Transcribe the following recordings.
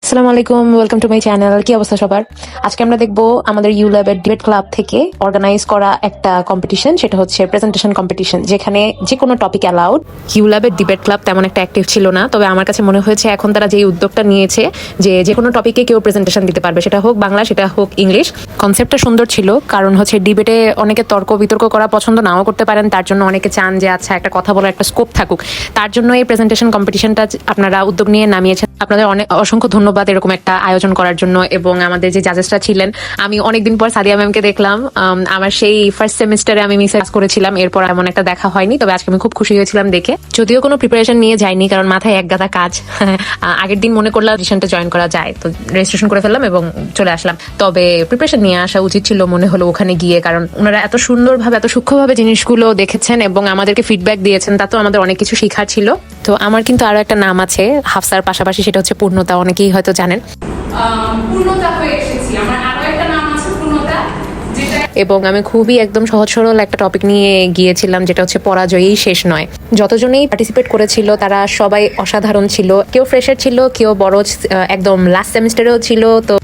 আসসালামু আলাইকুম, welcome to my channel. কি অবস্থা সবার? আজকে আমরা দেখবো আমাদের ইউ ল্যাবের ডিবেট ক্লাব থেকে অর্গানাইজ করা একটা কম্পিটিশন, সেটা হচ্ছে প্রেজেন্টেশন কম্পিটিশন, যেখানে যে কোনো টপিক অ্যালাউড। ইউ ল্যাবের ডিবেট ক্লাব তেমন একটা অ্যাক্টিভ ছিল না, তবে আমার কাছে মনে হয়েছে এখন তারা যে উদ্যোগটা নিয়েছে যে যে কোনো টপিকে কেউ প্রেজেন্টেশন দিতে পারবে, সেটা হোক বাংলা সেটা হোক ইংলিশ। কনসেপ্টটা সুন্দর ছিল, কারণ হচ্ছে ডিবেটে অনেকে তর্ক বিতর্ক করা পছন্দ নাও করতে পারেন, তার জন্য অনেকে চান যে আচ্ছা একটা কথা বলার একটা স্কোপ থাকুক। তার জন্য এই প্রেজেন্টেশন কম্পিটিশনটা আপনারা উদ্যোগ নিয়ে নামিয়েছেন। আপনাদের অনেক অসংখ্য ধন্যবাদ এরকম একটা আয়োজন করার জন্য। এবং আমাদের যে জাজেসরা ছিলেন, আমি অনেকদিন পর সাদিয়া ম্যামকে দেখলাম। আমার সেই ফার্স্ট সেমিস্টারে আমি মিসে ক্লাস করেছিলাম, এরপর এমন একটা দেখা হয়নি, তবে আজকে আমি খুব খুশি হয়েছিলাম দেখে। যদিও কোনো প্রিপারেশন নিয়ে যাইনি, কারণ মাথায় এক গাদা কাজ। আগের দিন মনে করলাম রেজিস্ট্রেশনটা জয়েন করা যায়, তো রেজিস্ট্রেশন করে ফেললাম এবং চলে আসলাম। তবে প্রিপারেশন নিয়ে আসা উচিত ছিল মনে হলো ওখানে গিয়ে, কারণ ওনারা এত সুন্দরভাবে এত সূক্ষ্মভাবে জিনিসগুলো দেখেছেন এবং আমাদেরকে ফিডব্যাক দিয়েছেন, তাতেও আমাদের অনেক কিছু শেখার ছিল। তো আমার কিন্তু আরো একটা নাম আছে হাফসার পাশাপাশি, সেটা হচ্ছে পূর্ণতা। অনেকেই হয়তো জানেন পূর্ণতা হয়ে এসেছি। আমার আরো একটা নাম আছে পূর্ণতা, যেটা এবং আমি খুবই একদম সহজ সরল একটা টপিক নিয়ে গিয়েছিলাম, যেটা হচ্ছে পরাজয়ই শেষ নয়। যতজনেই পার্টিসিপেট করেছিল তারা সবাই অসাধারণ ছিল। কেউ ফ্রেশার ছিল, কেউ বড় একদম লাস্ট সেমিস্টারেও ছিল। তো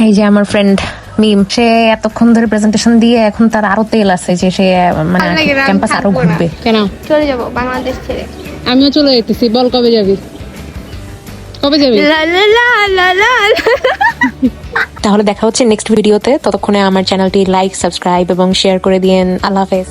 এই যে আমার ফ্রেন্ড মিম, সে এতক্ষণ ধরে প্রেজেন্টেশন দিয়ে এখন তার আরো তেল আছে যে সে মানে ক্যাম্পাস আরো ঘুরবে। কেন চলে যাব বাংলাদেশ ছেড়ে। আমিও চলে যেতেছি। বল কবে যাবি? কবে যাবি? লা লা লা লা লা। তাহলে দেখা হচ্ছে নেক্সট ভিডিওতে। ততক্ষণে আমার চ্যানেলটি লাইক, সাবস্ক্রাইব এবং শেয়ার করে দিয়েন। আল্লাহ হাফেজ।